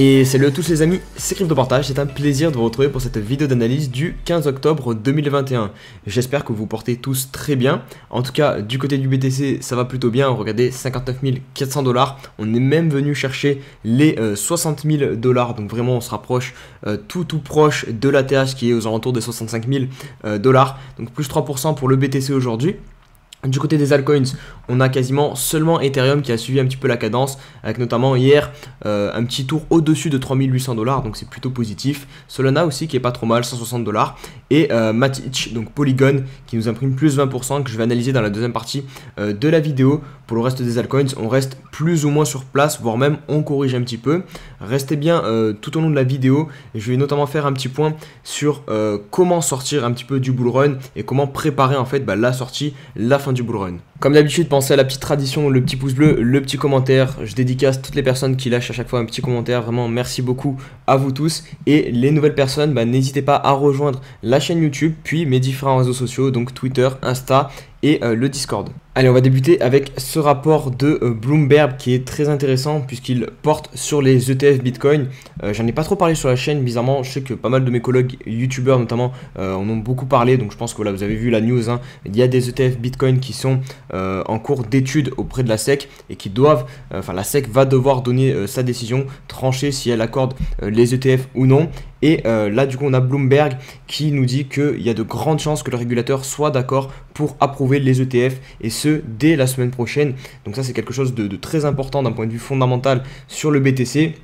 Et salut à tous les amis, c'est CryptoPartage, c'est un plaisir de vous retrouver pour cette vidéo d'analyse du 15 octobre 2021. J'espère que vous portez tous très bien. En tout cas, du côté du BTC, ça va plutôt bien. Regardez, 59 400 $. On est même venu chercher les 60 000 $. Donc vraiment, on se rapproche tout proche de l'ATH qui est aux alentours des 65 000 $. Donc plus 3% pour le BTC aujourd'hui. Du côté des altcoins, on a quasiment seulement Ethereum qui a suivi un petit peu la cadence, avec notamment hier un petit tour au-dessus de 3800 $, donc c'est plutôt positif. Solana aussi qui est pas trop mal, 160 $. Et Matic, donc Polygon, qui nous imprime plus 20%, que je vais analyser dans la deuxième partie de la vidéo. Pour le reste des altcoins, on reste plus ou moins sur place, voire même on corrige un petit peu. Restez bien tout au long de la vidéo, et je vais notamment faire un petit point sur comment sortir un petit peu du bull run et comment préparer en fait la sortie, la fin du bull run. Comme d'habitude, pensez à la petite tradition, le petit pouce bleu, le petit commentaire. Je dédicace toutes les personnes qui lâchent à chaque fois un petit commentaire. Vraiment, merci beaucoup à vous tous. Et les nouvelles personnes, n'hésitez pas à rejoindre la chaîne YouTube, puis mes différents réseaux sociaux, donc Twitter, Insta et le Discord. Allez, on va débuter avec ce rapport de Bloomberg qui est très intéressant puisqu'il porte sur les ETF Bitcoin. J'en ai pas trop parlé sur la chaîne, bizarrement. Je sais que pas mal de mes collègues youtubeurs notamment en ont beaucoup parlé, donc je pense que voilà, vous avez vu la news, hein. Il y a des ETF Bitcoin qui sont en cours d'étude auprès de la SEC et qui doivent, la SEC va devoir donner sa décision, trancher si elle accorde les ETF ou non. Et là, du coup, on a Bloomberg qui nous dit qu'il y a de grandes chances que le régulateur soit d'accord pour approuver les ETF, et ce, dès la semaine prochaine. Donc ça, c'est quelque chose de très important d'un point de vue fondamental sur le BTC.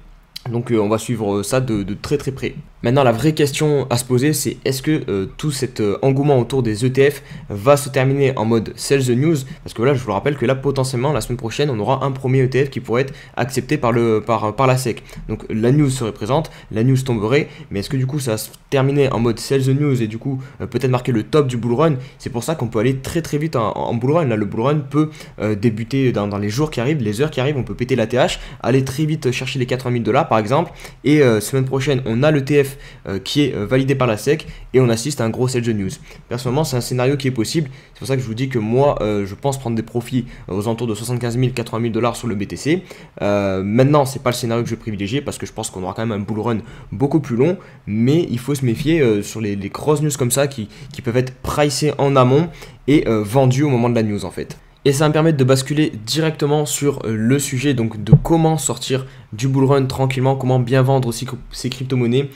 Donc on va suivre ça de très près. Maintenant, la vraie question à se poser, c'est est-ce que tout cet engouement autour des ETF va se terminer en mode sell the news? Parce que là, je vous le rappelle que là, potentiellement, la semaine prochaine, on aura un premier ETF qui pourrait être accepté par la SEC. Donc la news serait présente, la news tomberait, mais est-ce que du coup, ça va se terminer en mode sell the news et du coup, peut-être marquer le top du bull run? C'est pour ça qu'on peut aller très vite en bull run. Là, le bull run peut débuter dans les jours qui arrivent, les heures qui arrivent, on peut péter l'ATH, aller très vite chercher les 80 000 $ par exemple, et semaine prochaine, on a l'ETF qui est validé par la SEC et on assiste à un gros sell the news. Personnellement, c'est un scénario qui est possible. C'est pour ça que je vous dis que moi, je pense prendre des profits aux alentours de 75 000, 80 000 $ sur le BTC. Maintenant, c'est pas le scénario que je vais privilégier parce que je pense qu'on aura quand même un bull run beaucoup plus long, mais il faut se méfier sur les grosses news comme ça qui peuvent être pricées en amont et vendues au moment de la news en fait. Et ça va me permettre de basculer directement sur le sujet donc de comment sortir du bull run tranquillement, comment bien vendre aussi ces crypto-monnaies,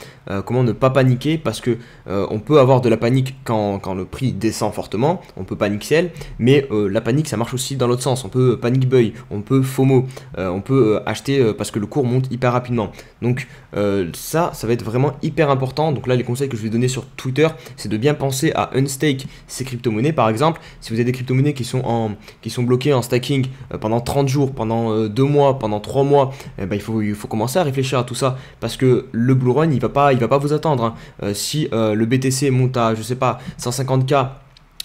comment ne pas paniquer parce que on peut avoir de la panique quand le prix descend fortement, on peut panic sell, mais la panique ça marche aussi dans l'autre sens, on peut panic buy, on peut FOMO, on peut acheter parce que le cours monte hyper rapidement. Donc ça va être vraiment hyper important. Donc là les conseils que je vais donner sur Twitter, c'est de bien penser à unstake ces crypto-monnaies par exemple. Si vous avez des crypto-monnaies qui sont bloquées en stacking pendant 30 jours, pendant 2 mois, pendant 3 mois, il faut commencer à réfléchir à tout ça parce que le bull run il va pas vous attendre, hein. Si le BTC monte à je sais pas 150K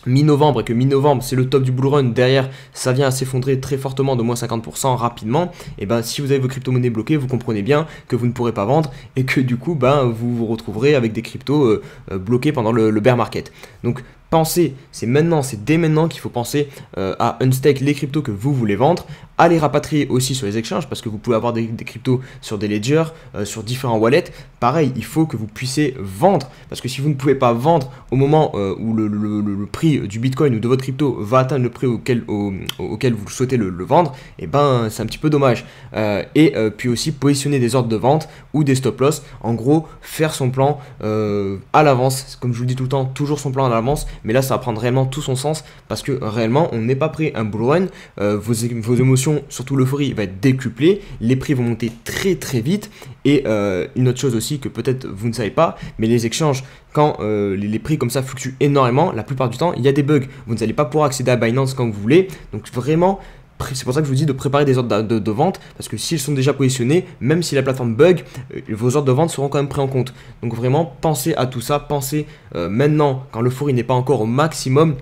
mi-novembre et que mi-novembre c'est le top du bull run, derrière ça vient à s'effondrer très fortement de moins 50% rapidement, et si vous avez vos crypto-monnaies bloquées, vous comprenez bien que vous ne pourrez pas vendre et que du coup vous vous retrouverez avec des cryptos bloqués pendant le bear market. Donc pensez, c'est dès maintenant qu'il faut penser à unstake les cryptos que vous voulez vendre, à les rapatrier aussi sur les exchanges parce que vous pouvez avoir des cryptos sur des ledgers, sur différents wallets. Pareil, il faut que vous puissiez vendre parce que si vous ne pouvez pas vendre au moment où le prix du Bitcoin ou de votre crypto va atteindre le prix auquel vous souhaitez le vendre, c'est un petit peu dommage. Puis aussi positionner des ordres de vente ou des stop loss. En gros, faire son plan à l'avance. Comme je vous le dis tout le temps, toujours son plan à l'avance. Mais là, ça va prendre réellement tout son sens parce que réellement, on n'est pas prêt à un bull run. Vos émotions, surtout l'euphorie, va être décuplée. Les prix vont monter très vite. Et une autre chose aussi que peut-être vous ne savez pas, mais les exchanges, quand les prix comme ça fluctuent énormément, la plupart du temps, il y a des bugs. Vous n'allez pas pouvoir accéder à Binance quand vous voulez. Donc vraiment, c'est pour ça que je vous dis de préparer des ordres de vente parce que s'ils sont déjà positionnés, même si la plateforme bug, vos ordres de vente seront quand même pris en compte. Donc vraiment, pensez à tout ça, pensez maintenant, quand l'euphorie n'est pas encore au maximum,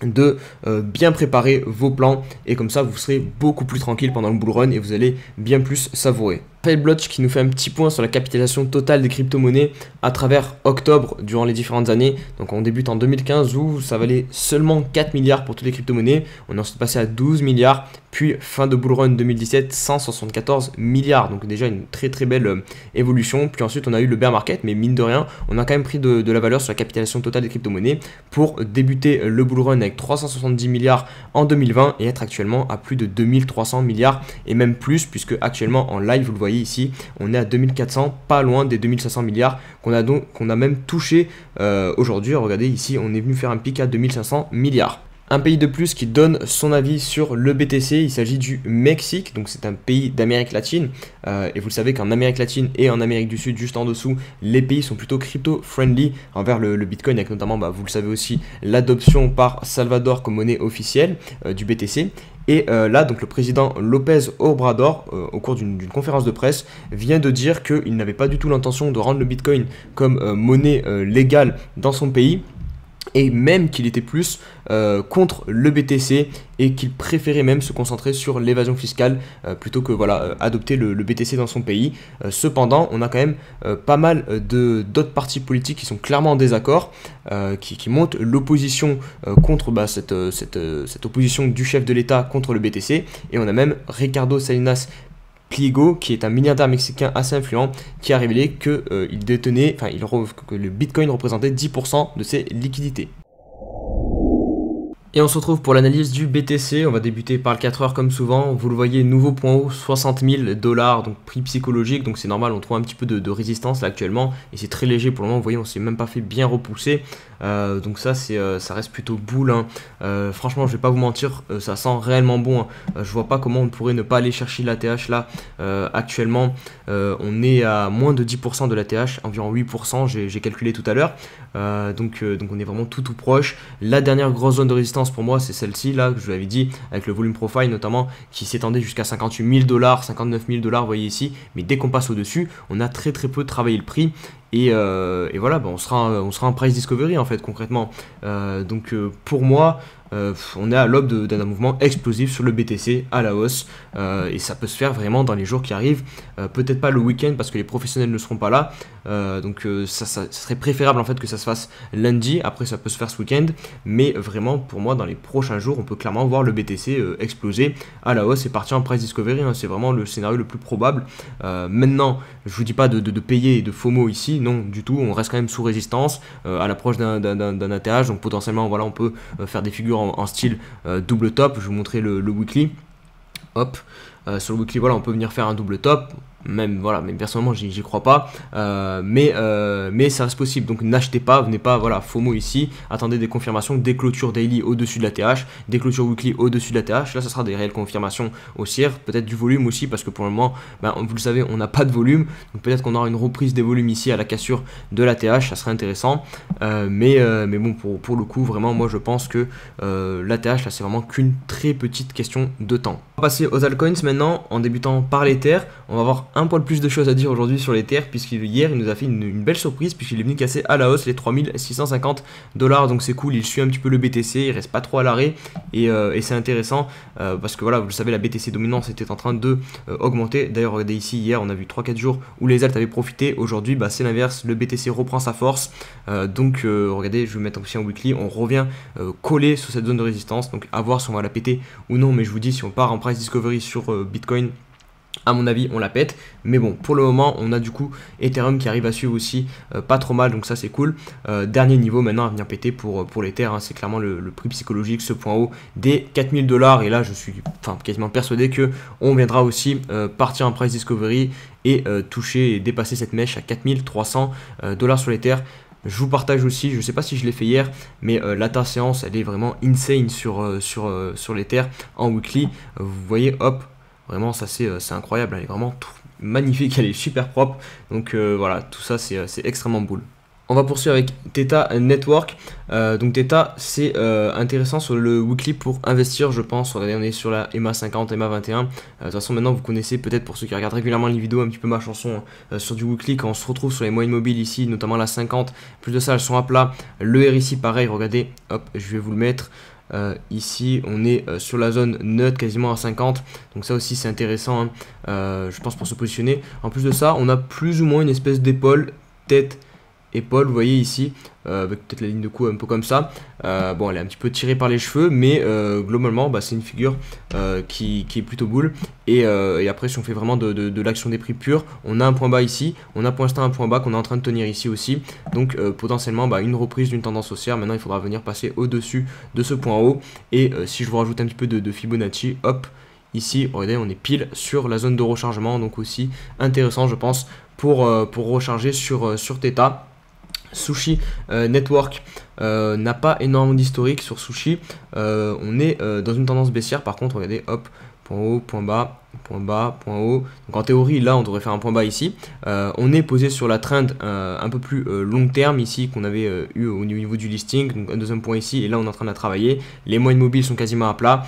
de bien préparer vos plans et comme ça vous serez beaucoup plus tranquille pendant le bull run et vous allez bien plus savourer. Failblotch qui nous fait un petit point sur la capitalisation totale des crypto-monnaies à travers octobre durant les différentes années. Donc on débute en 2015 où ça valait seulement 4 milliards pour toutes les crypto-monnaies. On est ensuite passé à 12 milliards, puis fin de bull run 2017, 174 milliards. Donc déjà une très très belle évolution. Puis ensuite on a eu le bear market, mais mine de rien, on a quand même pris de la valeur sur la capitalisation totale des crypto-monnaies pour débuter le bull run avec 370 milliards en 2020 et être actuellement à plus de 2300 milliards et même plus, puisque actuellement en live, vous le voyez ici, on est à 2400, pas loin des 2500 milliards qu'on a même touché aujourd'hui. Regardez ici, on est venu faire un pic à 2500 milliards. Un pays de plus qui donne son avis sur le BTC, il s'agit du Mexique, donc c'est un pays d'Amérique latine, et vous le savez qu'en Amérique latine et en Amérique du Sud, juste en dessous, les pays sont plutôt crypto-friendly envers le Bitcoin, avec notamment, vous le savez aussi, l'adoption par Salvador comme monnaie officielle du BTC. Et là, donc le président López Obrador, au cours d'une conférence de presse, vient de dire qu'il n'avait pas du tout l'intention de rendre le Bitcoin comme monnaie légale dans son pays, et même qu'il était plus contre le BTC et qu'il préférait même se concentrer sur l'évasion fiscale plutôt que adopter le BTC dans son pays. Cependant, on a quand même pas mal d'autres partis politiques qui sont clairement en désaccord, qui montrent l'opposition contre cette opposition du chef de l'État contre le BTC, et on a même Ricardo Salinas Pliego, qui est un milliardaire mexicain assez influent, qui a révélé que que le Bitcoin représentait 10% de ses liquidités. Et on se retrouve pour l'analyse du BTC. On va débuter par le 4 heures comme souvent. Vous le voyez, nouveau point haut, 60 000 $, donc prix psychologique. Donc c'est normal, on trouve un petit peu de résistance là actuellement. Et c'est très léger pour le moment. Vous voyez, on s'est même pas fait bien repousser. Donc ça reste plutôt bull, hein. Franchement, je vais pas vous mentir, ça sent réellement bon, hein. Je vois pas comment on pourrait ne pas aller chercher l'ATH là. Actuellement, on est à moins de 10% de l'ATH, environ 8%. J'ai calculé tout à l'heure. Donc on est vraiment tout proche. La dernière grosse zone de résistance pour moi, c'est celle-ci là que je vous avais dit, avec le volume profile notamment, qui s'étendait jusqu'à 58 000 $, 59 000 $, vous voyez ici. Mais dès qu'on passe au dessus, on a très peu travaillé le prix. Et voilà, on sera en price discovery en fait concrètement. Pour moi, on est à l'aube d'un mouvement explosif sur le BTC à la hausse, et ça peut se faire vraiment dans les jours qui arrivent. Peut-être pas le week-end parce que les professionnels ne seront pas là, ça serait préférable en fait que ça se fasse lundi. Après ça peut se faire ce week-end, mais vraiment pour moi dans les prochains jours on peut clairement voir le BTC exploser à la hausse et partir en price discovery, hein. C'est vraiment le scénario le plus probable. Maintenant je vous dis pas de payer de FOMO ici, non du tout, on reste quand même sous résistance à l'approche d'un ATH, donc potentiellement on peut faire des figures en style double top. Je vais vous montrer le weekly. Hop, sur le weekly, on peut venir faire un double top. Mais personnellement j'y crois pas, mais ça reste possible. Donc n'achetez pas, venez pas FOMO ici, attendez des confirmations, des clôtures daily au-dessus de la TH, des clôtures weekly au-dessus de la TH. Là ça sera des réelles confirmations haussières, peut-être du volume aussi, parce que pour le moment vous le savez, on n'a pas de volume, donc peut-être qu'on aura une reprise des volumes ici à la cassure de la TH, ça serait intéressant. Mais bon, pour le coup vraiment moi je pense que la TH là c'est vraiment qu'une très petite question de temps. On va passer aux altcoins maintenant, en débutant par l'Ether. On va voir un poil plus de choses à dire aujourd'hui sur l'Ether, puisqu'hier il nous a fait une belle surprise, puisqu'il est venu casser à la hausse les 3650 $. Donc c'est cool, il suit un petit peu le BTC, il reste pas trop à l'arrêt, et c'est intéressant parce que vous le savez, la BTC dominance était en train de augmenter. D'ailleurs regardez ici, hier on a vu 3-4 jours où les alts avaient profité, aujourd'hui c'est l'inverse, le BTC reprend sa force. Regardez, je vais mettre aussi en weekly, on revient coller sur cette zone de résistance, donc à voir si on va la péter ou non. Mais je vous dis, si on part en price discovery sur Bitcoin, à mon avis on la pète. Mais bon, pour le moment on a du coup Ethereum qui arrive à suivre aussi pas trop mal, donc ça c'est cool. Dernier niveau maintenant à venir péter pour l'Ether, hein, c'est clairement le prix psychologique, ce point haut des 4000 $. Et là je suis quasiment persuadé que on viendra aussi partir en price discovery et toucher et dépasser cette mèche à 4300 $ sur l'Ether. Je vous partage aussi, je sais pas si je l'ai fait hier, mais l'ATA séance elle est vraiment insane sur l'Ether en weekly. Vous voyez, hop, vraiment ça c'est incroyable, elle est vraiment magnifique, elle est super propre. Donc tout ça c'est extrêmement bull. On va poursuivre avec Theta Network. Donc Theta, c'est intéressant sur le weekly pour investir, je pense. Regardez, on est sur la EMA 50, EMA 21. De toute façon, maintenant, vous connaissez peut-être, pour ceux qui regardent régulièrement les vidéos, un petit peu ma chanson sur du weekly. Quand on se retrouve sur les moyennes mobiles ici, notamment la 50, plus de ça, elles sont à plat. Le RSI, pareil, regardez, hop, je vais vous le mettre. Ici on est sur la zone neutre quasiment à 50, donc ça aussi c'est intéressant, hein, je pense, pour se positionner. En plus de ça, on a plus ou moins une espèce d'épaule, tête, épaule, vous voyez ici, avec peut-être la ligne de cou un peu comme ça. Bon, elle est un petit peu tirée par les cheveux, mais globalement c'est une figure qui est plutôt boule. Et après, si on fait vraiment de l'action des prix pure, on a un point bas ici, on a pour l'instant un point bas qu'on est en train de tenir ici aussi. Donc potentiellement une reprise d'une tendance haussière. Maintenant il faudra venir passer au dessus de ce point haut. Et si je vous rajoute un petit peu de Fibonacci, hop, ici regardez, on est pile sur la zone de rechargement, donc aussi intéressant je pense pour recharger sur Theta. Sushi Network n'a pas énormément d'historique sur Sushi. On est dans une tendance baissière, par contre regardez, hop, point haut, point bas, point bas, point haut. Donc en théorie là on devrait faire un point bas ici. On est posé sur la trend un peu plus long terme ici qu'on avait eu au niveau du listing. Donc un deuxième point ici, et là on est en train de la travailler. Les moyennes mobiles sont quasiment à plat.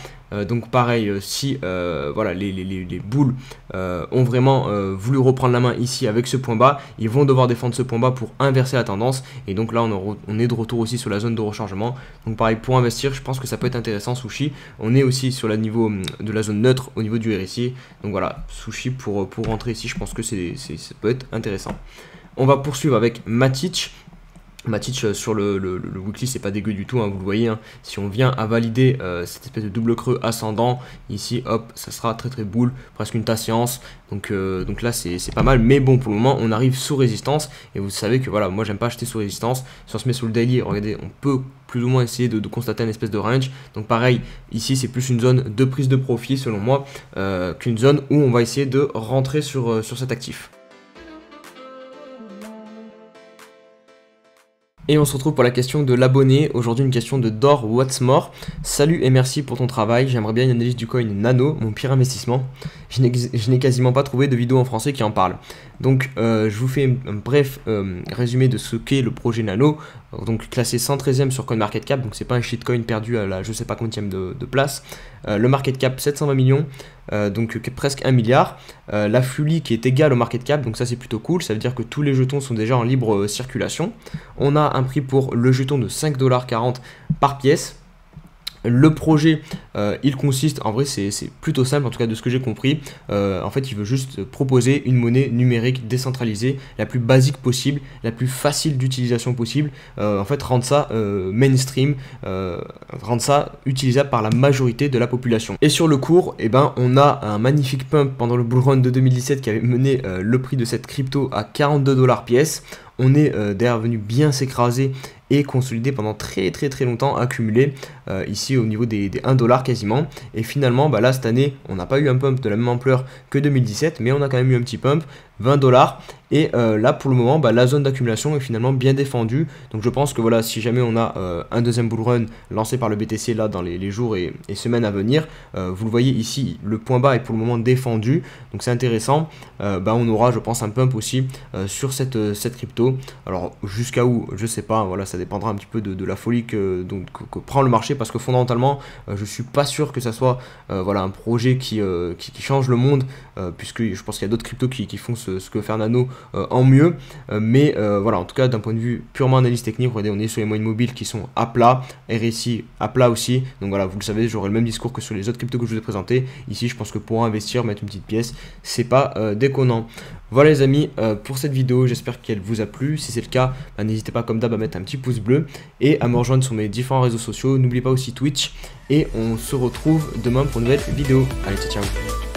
Donc pareil, si voilà, les boules ont vraiment voulu reprendre la main ici avec ce point bas, ils vont devoir défendre ce point bas pour inverser la tendance. Et donc là on est de retour aussi sur la zone de rechargement. Donc pareil, pour investir, je pense que ça peut être intéressant Sushi. On est aussi sur le niveau de la zone neutre au niveau du RSI. Donc voilà, Sushi pour rentrer ici, je pense que ça peut être intéressant. On va poursuivre avec Matic. Matic sur le weekly, c'est pas dégueu du tout, hein, vous le voyez, hein. Si on vient à valider cette espèce de double creux ascendant ici, hop, ça sera très boule, presque une séance. Donc là c'est pas mal, mais bon, pour le moment on arrive sous résistance. Et vous savez que voilà, moi j'aime pas acheter sous résistance. Si on se met sous le daily, regardez, on peut plus ou moins essayer de constater une espèce de range. Donc pareil, ici c'est plus une zone de prise de profit selon moi, qu'une zone où on va essayer de rentrer sur cet actif. Et on se retrouve pour la question de l'abonné. Aujourd'hui, une question de Dor Whatsmore. Salut et merci pour ton travail. J'aimerais bien une analyse du coin Nano, mon pire investissement. Je n'ai quasiment pas trouvé de vidéo en français qui en parle. Donc, je vous fais un bref résumé de ce qu'est le projet Nano. Donc, classé 113e sur CoinMarketCap. Donc, c'est pas un shitcoin perdu à la je sais pas quantième de place. Le market cap 720 millions. Donc presque 1 milliard. L'afflux qui est égal au market cap, donc ça c'est plutôt cool, ça veut dire que tous les jetons sont déjà en libre circulation. On a un prix pour le jeton de 5,40$ par pièce. Le projet, il consiste, en vrai c'est plutôt simple, en tout cas de ce que j'ai compris. En fait il veut juste proposer une monnaie numérique décentralisée, la plus basique possible, la plus facile d'utilisation possible. En fait rendre ça mainstream, rendre ça utilisable par la majorité de la population. Et sur le cours, eh ben, on a un magnifique pump pendant le bull run de 2017 qui avait mené le prix de cette crypto à 42$ pièce. On est d'ailleurs venu bien s'écraser et consolider pendant très longtemps, accumulé ici au niveau des 1$ quasiment. Et finalement là cette année on n'a pas eu un pump de la même ampleur que 2017, mais on a quand même eu un petit pump, 20$. Et là pour le moment la zone d'accumulation est finalement bien défendue. Donc je pense que voilà, si jamais on a un deuxième bull run lancé par le BTC là dans les jours et semaines à venir, vous le voyez ici, le point bas est pour le moment défendu, donc c'est intéressant. On aura je pense un pump aussi sur cette crypto. Alors jusqu'à où je sais pas, voilà, ça dépendra un petit peu de la folie que prend le marché, parce que fondamentalement je suis pas sûr que ça soit voilà, un projet qui change le monde, puisque je pense qu'il y a d'autres cryptos qui font ce que fait Nano en mieux, mais voilà, en tout cas d'un point de vue purement analyse technique, regardez, on est sur les moyennes mobiles qui sont à plat, RSI à plat aussi. Donc voilà, vous le savez, j'aurai le même discours que sur les autres cryptos que je vous ai présentés. Ici je pense que pour investir, mettre une petite pièce, c'est pas déconnant. Voilà les amis, pour cette vidéo, j'espère qu'elle vous a plu. Si c'est le cas, n'hésitez pas comme d'hab à mettre un petit pouce bleu et à me rejoindre sur mes différents réseaux sociaux. N'oubliez pas aussi Twitch, et on se retrouve demain pour une nouvelle vidéo. Allez, ciao ciao.